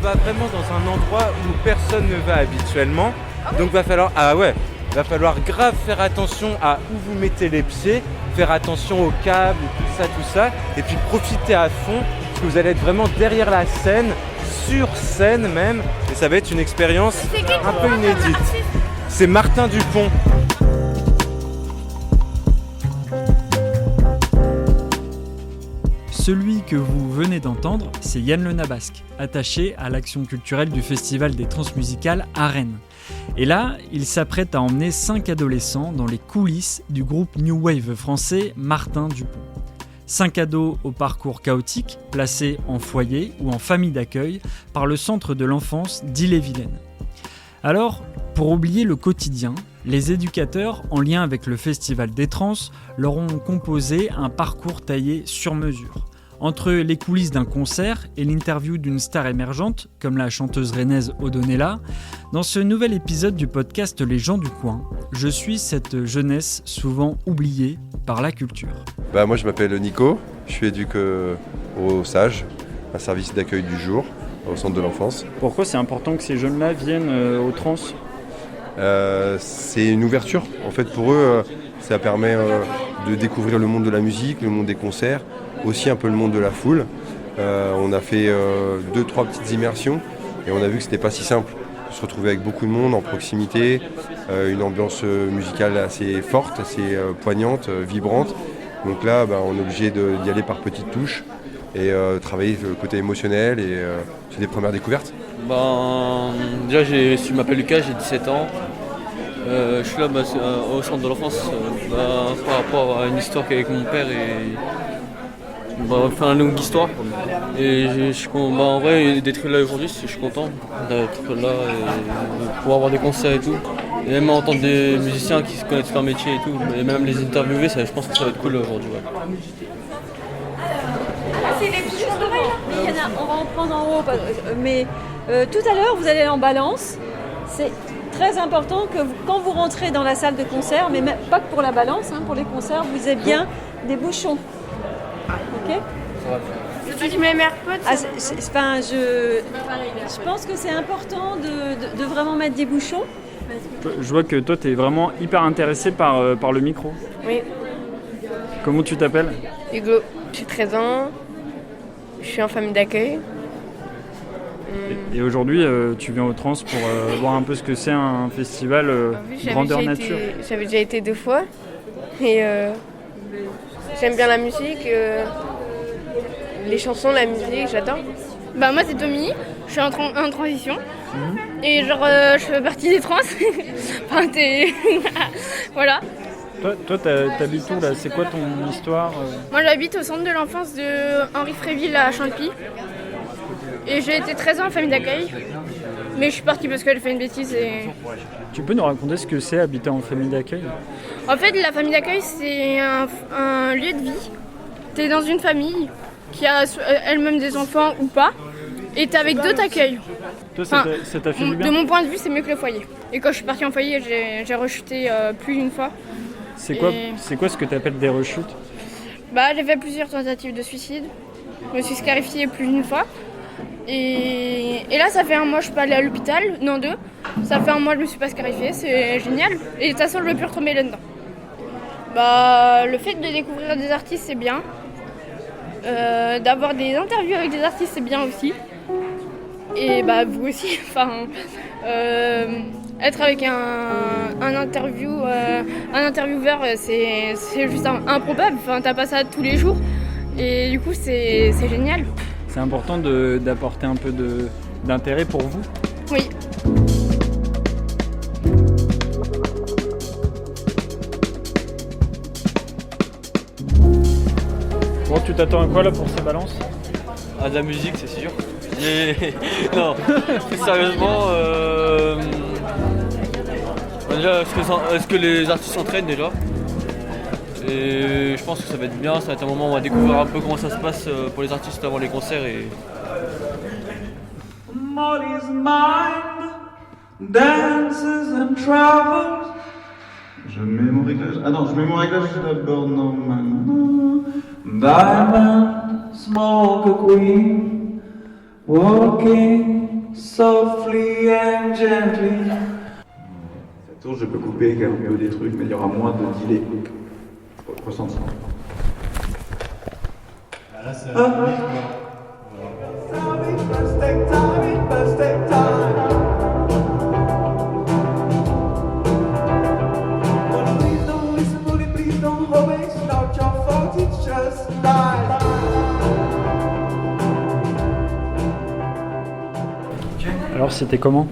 va vraiment dans un endroit où personne ne va habituellement. Donc va falloir grave faire attention à où vous mettez les pieds, faire attention aux câbles, tout ça, et puis profiter à fond, parce que vous allez être vraiment derrière la scène, sur scène même, et ça va être une expérience un peu inédite. C'est Martin Dupont. Celui que vous venez d'entendre, c'est Yann Le Nabasque, attaché à l'action culturelle du Festival des Transmusicales à Rennes. Et là, il s'apprête à emmener 5 adolescents dans les coulisses du groupe New Wave français Martin Dupont. 5 ados au parcours chaotique, placés en foyer ou en famille d'accueil par le centre de l'enfance d'Ille-et-Vilaine. Alors, pour oublier le quotidien, les éducateurs, en lien avec le Festival des Trans, leur ont composé un parcours taillé sur mesure. Entre les coulisses d'un concert et l'interview d'une star émergente, comme la chanteuse rennaise Odonella, dans ce nouvel épisode du podcast Les gens du coin, je suis cette jeunesse souvent oubliée par la culture. Moi je m'appelle Nico, je suis éduc au SAGE, un service d'accueil du jour au centre de l'enfance. Pourquoi c'est important que ces jeunes-là viennent aux trans ? C'est une ouverture, en fait pour eux ça permet de découvrir le monde de la musique, le monde des concerts, aussi un peu le monde de la foule. On a fait 2-3 petites immersions et on a vu que c'était pas si simple. Se retrouver avec beaucoup de monde en proximité, une ambiance musicale assez forte, assez poignante, vibrante. Donc là, on est obligé d'y aller par petites touches et travailler le côté émotionnel et c'est des premières découvertes. Déjà, je m'appelle Lucas, j'ai 17 ans. Je suis là au centre de l'enfance par rapport à une histoire qu'avec mon père et faire une longue histoire. Et en vrai, d'être là aujourd'hui, je suis content d'être là et de pouvoir avoir des concerts et tout. Et même entendre des musiciens qui connaissent leur métier et tout, et même les interviewer, je pense que ça va être cool aujourd'hui. Ouais. C'est les petits choses d'oreilles là. Mais il y en a, on va en prendre en haut. Mais tout à l'heure, vous allez en balance. C'est très important que quand vous rentrez dans la salle de concert, mais même, pas que pour la balance, pour les concerts, vous ayez bien des bouchons. Ok ? Si je mets mes AirPods, je pense que c'est important de vraiment mettre des bouchons. Je vois que toi, tu es vraiment hyper intéressé par le micro. Oui. Comment tu t'appelles ? Hugo, j'ai 13 ans, je suis en famille d'accueil. Et aujourd'hui, tu viens au Trans pour voir un peu ce que c'est un festival grandeur nature. J'avais déjà été 2 fois et j'aime bien la musique, les chansons, la musique, j'adore. Moi c'est Tommy, je suis en transition et je fais partie des trans. Voilà. Toi t'habites où là ? C'est quoi ton histoire ? Moi j'habite au centre de l'enfance de Henri Fréville à Champy. Et j'ai été 13 ans en famille d'accueil. Mais je suis partie parce qu'elle fait une bêtise et... Tu peux nous raconter ce que c'est habiter en famille d'accueil ? En fait la famille d'accueil c'est un lieu de vie. T'es dans une famille qui a elle-même des enfants ou pas. Et t'es avec d'autres accueils. Toi, ça t'a fait du bien ? De mon point de vue, c'est mieux que le foyer. Et quand je suis partie en foyer, j'ai rechuté plus d'une fois. C'est quoi ce que t'appelles des rechutes ? J'ai fait plusieurs tentatives de suicide. Je me suis scarifiée plus d'une fois. Et là, ça fait un mois que je suis pas allée à l'hôpital. Non, 2. Ça fait un mois que je me suis pas scarifiée. C'est génial. Et de toute façon, je veux plus retomber là-dedans. Le fait de découvrir des artistes, c'est bien. D'avoir des interviews avec des artistes, c'est bien aussi. Et vous aussi, être avec un intervieweur, c'est juste improbable. T'as pas ça tous les jours. Et du coup, c'est génial. C'est important d'apporter un peu d'intérêt pour vous ? Oui. Bon, tu t'attends à quoi là pour ces balances ? À de la musique, c'est sûr. Non, plus sérieusement, déjà, est-ce que les artistes s'entraînent déjà ? Et je pense que ça va être bien, ça va être un moment où on va découvrir un peu comment ça se passe pour les artistes avant les concerts. Molly's mind dances and travels. Je mets mon réglage. Ah non, je mets mon réglage d'abord normalement. Diamond, smoke a queen, walking softly and gently. Ça tourne, je peux couper quand même des trucs, mais il y aura moins de delay. Ressenti. Là, c'est Alors c'était comment?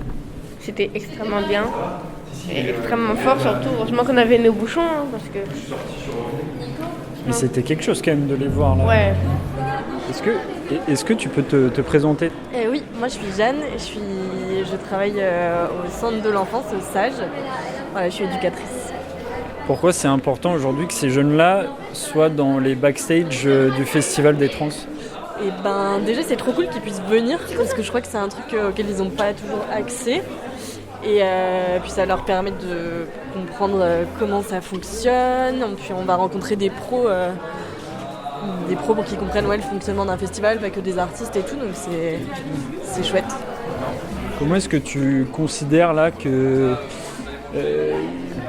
C'était extrêmement bien. Et extrêmement fort surtout. Heureusement qu'on avait nos bouchons, hein, parce que... Mais c'était quelque chose quand même de les voir là. Ouais. Est-ce que tu peux te présenter? Oui, moi je suis Jeanne, je travaille au centre de l'enfance, au SAGE. Voilà, je suis éducatrice. Pourquoi c'est important aujourd'hui que ces jeunes-là soient dans les backstage du Festival des Trans? Et ben déjà c'est trop cool qu'ils puissent venir parce que je crois que c'est un truc auquel ils n'ont pas toujours accès. Et puis ça leur permet de comprendre comment ça fonctionne. Puis on va rencontrer des pros pour qu'ils comprennent le fonctionnement d'un festival, pas que des artistes et tout, donc c'est chouette. Comment est-ce que tu considères là que...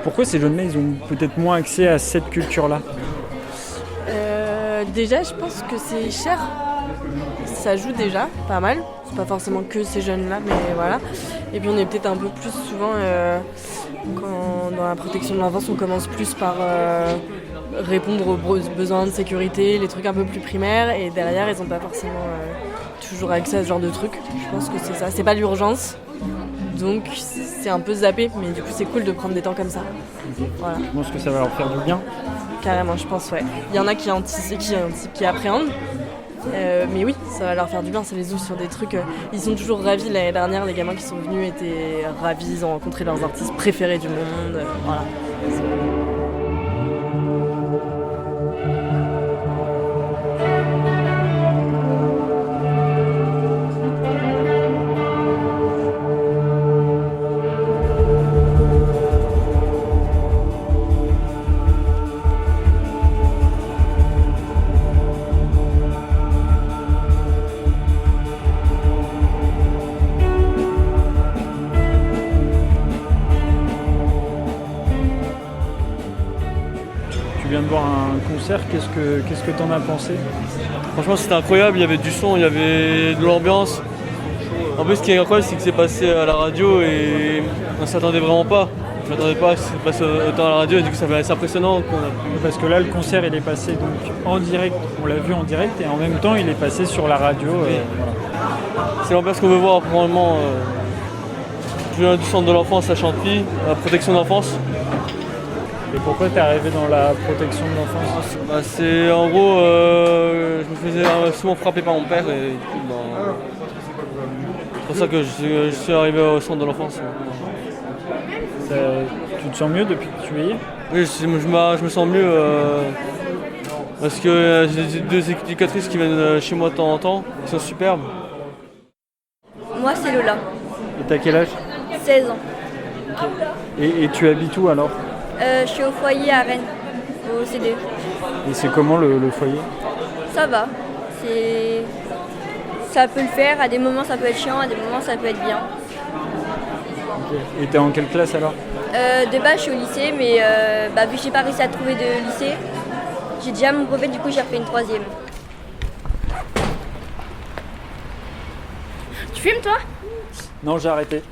pourquoi ces jeunes-là ils ont peut-être moins accès à cette culture-là? Déjà je pense que c'est cher. Ça joue déjà pas mal, c'est pas forcément que ces jeunes-là, mais voilà. Et puis on est peut-être un peu plus souvent, quand dans la protection de l'enfance, on commence plus par répondre aux besoins de sécurité, les trucs un peu plus primaires, et derrière ils n'ont pas forcément toujours accès à ce genre de trucs. Je pense que c'est ça, c'est pas l'urgence, donc c'est un peu zappé, mais du coup c'est cool de prendre des temps comme ça. Voilà. Je pense que ça va leur faire du bien. Carrément, je pense, ouais. Il y en a qui anticipent, qui appréhendent. Mais oui, ça va leur faire du bien, ça les ouvre sur des trucs. Ils sont toujours ravis. L'année dernière, les gamins qui sont venus étaient ravis, ils ont rencontré leurs artistes préférés du monde. Voilà. Tu viens de voir un concert, qu'est-ce que t'en as pensé? Franchement c'était incroyable, il y avait du son, il y avait de l'ambiance. En plus ce qui est incroyable c'est que c'est passé à la radio et on s'attendait vraiment pas. Je m'attendais pas à ce que ça passe autant à la radio et du coup ça fait assez impressionnant qu'on a pu... Parce que là le concert il est passé donc en direct, on l'a vu en direct et en même temps il est passé sur la radio. Voilà. C'est l'ambiance qu'on veut voir probablement. Je viens du centre de l'enfance à Chantilly, à la protection de l'enfance. Et pourquoi t'es arrivé dans la protection de l'enfance? C'est en gros, je me faisais souvent frapper par mon père et du coup, c'est pour ça que je suis arrivé au centre de l'enfance. Tu te sens mieux depuis que tu es hier? Oui, je me sens mieux parce que j'ai deux éducatrices qui viennent chez moi de temps en temps, qui sont superbes. Moi c'est Lola. Et t'as quel âge? 16 ans. Et tu habites où alors? Je suis au foyer à Rennes, au CD. Et c'est comment le foyer? Ça va. Ça peut le faire, à des moments ça peut être chiant, à des moments ça peut être bien. Okay. Et t'es en quelle classe alors? De base je suis au lycée, mais vu que j'ai pas réussi à trouver de lycée, j'ai déjà mon brevet, du coup j'ai refait une 3e. Tu fumes toi? Non, j'ai arrêté.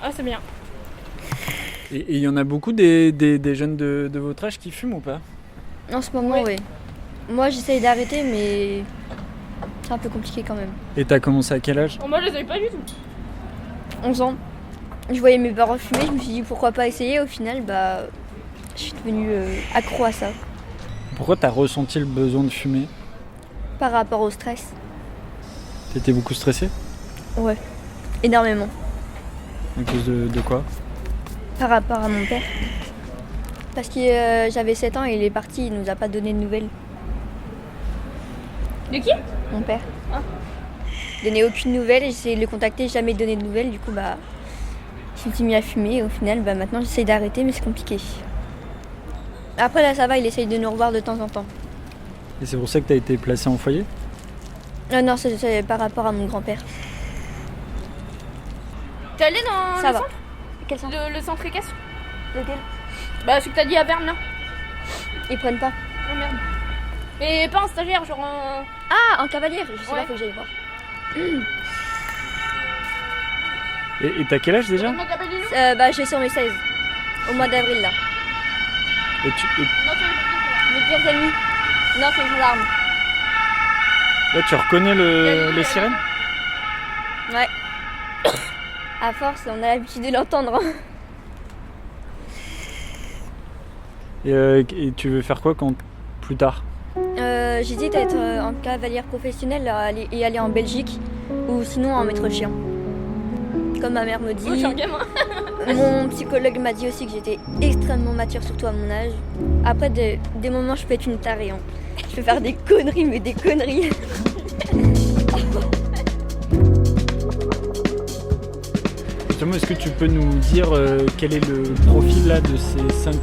Ah c'est bien. Et il y en a beaucoup des jeunes de votre âge qui fument ou pas? En ce moment, oui. Moi, j'essaye d'arrêter, mais c'est un peu compliqué quand même. Et t'as commencé à quel âge? Moi, je les avais pas du tout. 11 ans. Je voyais mes parents fumer, je me suis dit pourquoi pas essayer. Au final, je suis devenue accro à ça. Pourquoi t'as ressenti le besoin de fumer? Par rapport au stress. T'étais beaucoup stressée? Ouais, énormément. À cause de quoi? Par rapport à mon père. Parce que j'avais 7 ans et il est parti, il nous a pas donné de nouvelles. De qui? Mon père. Ah. Il donnait aucune nouvelle, j'ai essayé de le contacter, jamais donné de nouvelles, du coup je me suis mis à fumer et au final maintenant j'essaye d'arrêter mais c'est compliqué. Après là ça va, il essaye de nous revoir de temps en temps. Et c'est pour ça que t'as été placée en foyer? Non, c'est par rapport à mon grand-père. T'es allé dans Ça le va. centre Quel centre? Le centre équestre? Lequel? Bah, celui que t'as dit à Berne, là. Ils prennent pas. Oh merde. Mais pas en stagiaire, genre en. Ah, en cavalière, je sais Ouais. pas, faut que j'aille voir. Et t'as quel âge déjà? Bah, j'ai sur mes 16, au mois d'avril là. Et Mes pires ennemis. Non, c'est les gendarmes. là, tu reconnais les sirènes? Ouais. À force, on a l'habitude de l'entendre. Et tu veux faire quoi plus tard? J'hésite à être en cavalière professionnelle et aller en Belgique ou sinon en maître chien. Comme ma mère me dit. Oh, je suis un gamin. Mon psychologue m'a dit aussi que j'étais extrêmement mature, surtout à mon âge. Après, des moments, je peux être une tarée. Hein. Je peux faire des conneries, mais des conneries. Justement, est-ce que tu peux nous dire quel est le profil là de ces 5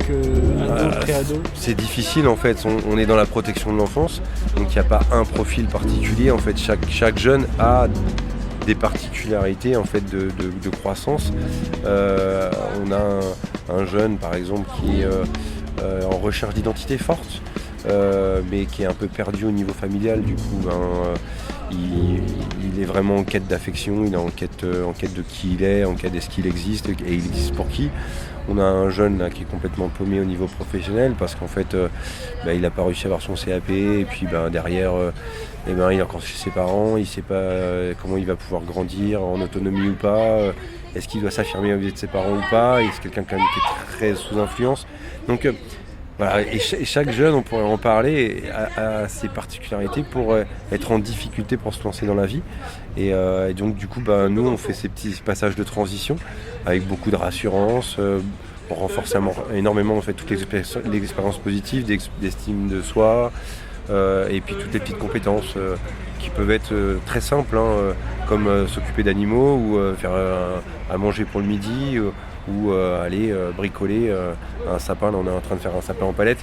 ados, pré-ados? C'est difficile en fait, on est dans la protection de l'enfance, donc il n'y a pas un profil particulier. En fait, chaque jeune a des particularités en fait de croissance. On a un jeune par exemple qui est en recherche d'identité forte, mais qui est un peu perdu au niveau familial. Du coup, il est vraiment en quête d'affection, il est en quête de qui il est, en quête de ce qu'il existe et il existe pour qui. On a un jeune là, qui est complètement paumé au niveau professionnel parce qu'en fait il n'a pas réussi à avoir son CAP et puis derrière il est encore chez ses parents, il ne sait pas comment il va pouvoir grandir en autonomie ou pas, est-ce qu'il doit s'affirmer vis-à-vis de ses parents ou pas, et c'est quelqu'un quand même qui est très sous influence. Donc voilà, et chaque jeune, on pourrait en parler, a ses particularités pour être en difficulté pour se lancer dans la vie. Et donc du coup, nous, on fait ces petits passages de transition avec beaucoup de rassurance. On renforce énormément en fait, toutes les expériences positives, d'estime de soi, et puis toutes les petites compétences qui peuvent être très simples, comme s'occuper d'animaux ou faire à manger pour le midi. Ou aller bricoler un sapin. Là on est en train de faire un sapin en palette.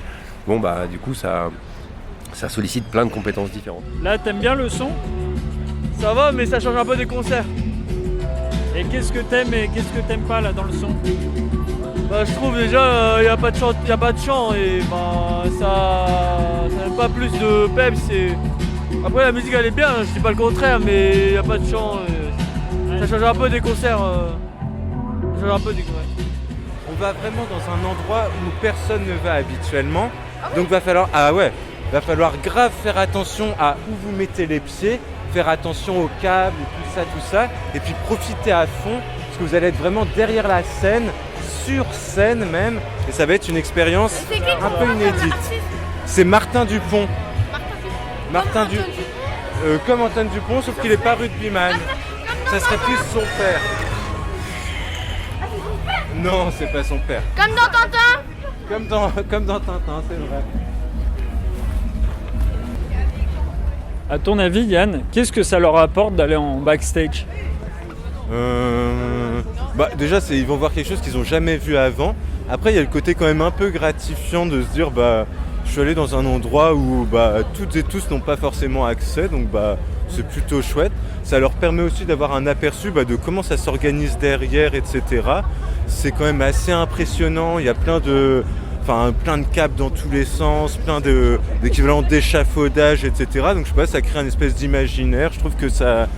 Bon du coup ça sollicite plein de compétences différentes. Là t'aimes bien le son? Ça va, mais ça change un peu des concerts. Et qu'est-ce que t'aimes et qu'est-ce que t'aimes pas là dans le son? Je trouve déjà il n'y a pas de chant et ça n'a pas plus de peps. Après la musique elle est bien, je dis pas le contraire, mais il n'y a pas de chant. Ça change un peu des concerts. On va vraiment dans un endroit où personne ne va habituellement, donc va falloir grave faire attention à où vous mettez les pieds, faire attention aux câbles, tout ça, et puis profiter à fond, parce que vous allez être vraiment derrière la scène, sur scène même, et ça va être une expérience un peu inédite. C'est Martin Dupont. Comme Antoine Dupont, sauf qu'il n'est pas rugbyman. Ça serait plus son père. Non, c'est pas son père. Comme dans Tintin. Comme dans Tintin, c'est vrai. À ton avis, Yann, qu'est-ce que ça leur apporte d'aller en backstage? Déjà, ils vont voir quelque chose qu'ils n'ont jamais vu avant. Après, il y a le côté quand même un peu gratifiant de se dire je suis allé dans un endroit où toutes et tous n'ont pas forcément accès, donc c'est plutôt chouette. Ça leur permet aussi d'avoir un aperçu de comment ça s'organise derrière, etc. C'est quand même assez impressionnant, il y a plein de câbles dans tous les sens, plein d'équivalents d'échafaudage, etc. Donc je sais pas, ça crée une espèce d'imaginaire. Je trouve que ça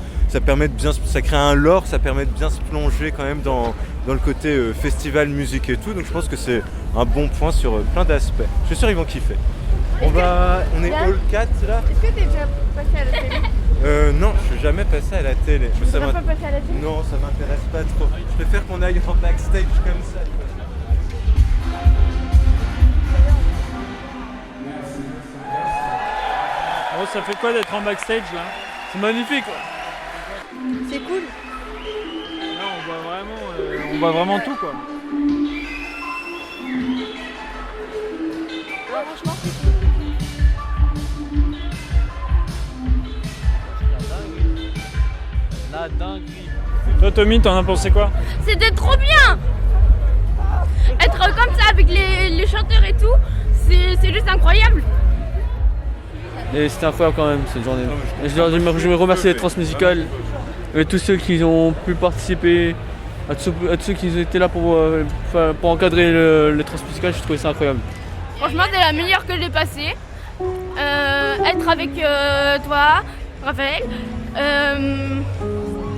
permet ça crée un lore, ça permet de bien se plonger quand même dans le côté festival, musique et tout. Donc je pense que c'est un bon point sur plein d'aspects. Je suis sûr qu'ils vont kiffer. On est Hall 4 là. Est-ce que t'es déjà passé à la télé? Non, je suis jamais passé à la télé. Tu voudrais pas passer à la télé? Non, ça m'intéresse pas trop. Je préfère qu'on aille en backstage comme ça. Oh, ça fait quoi d'être en backstage là? C'est magnifique. C'est cool. Là, on voit vraiment tout quoi. Franchement, La dinguerie. Toi, Tommy, t'en as pensé quoi? C'était trop bien. Être comme ça avec les chanteurs et tout, c'est juste incroyable. Et c'était incroyable quand même cette journée. Et je remercie les Transmusicales et tous ceux qui ont pu participer à tous ceux qui étaient là pour encadrer les transmusicales, j'ai trouvé ça incroyable. Franchement, c'est la meilleure que j'ai passée. Être avec toi, Raphaël,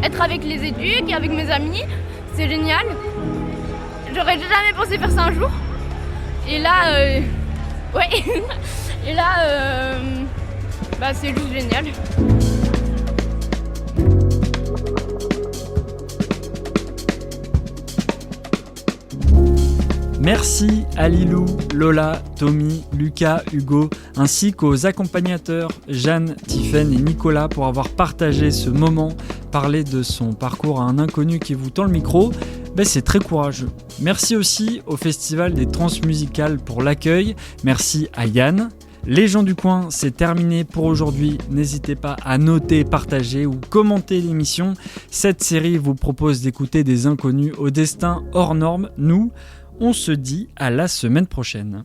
être avec les éducs et avec mes amis, c'est génial. J'aurais jamais pensé faire ça un jour. Et là, ouais. Et là, c'est juste génial. Merci à Lilou, Lola, Tommy, Lucas, Hugo, ainsi qu'aux accompagnateurs Jeanne, Tiffaine et Nicolas pour avoir partagé ce moment, parler de son parcours à un inconnu qui vous tend le micro. C'est très courageux. Merci aussi au Festival des Transmusicales pour l'accueil. Merci à Yann. Les gens du coin, c'est terminé pour aujourd'hui. N'hésitez pas à noter, partager ou commenter l'émission. Cette série vous propose d'écouter des inconnus au destin hors norme. Nous, on se dit à la semaine prochaine.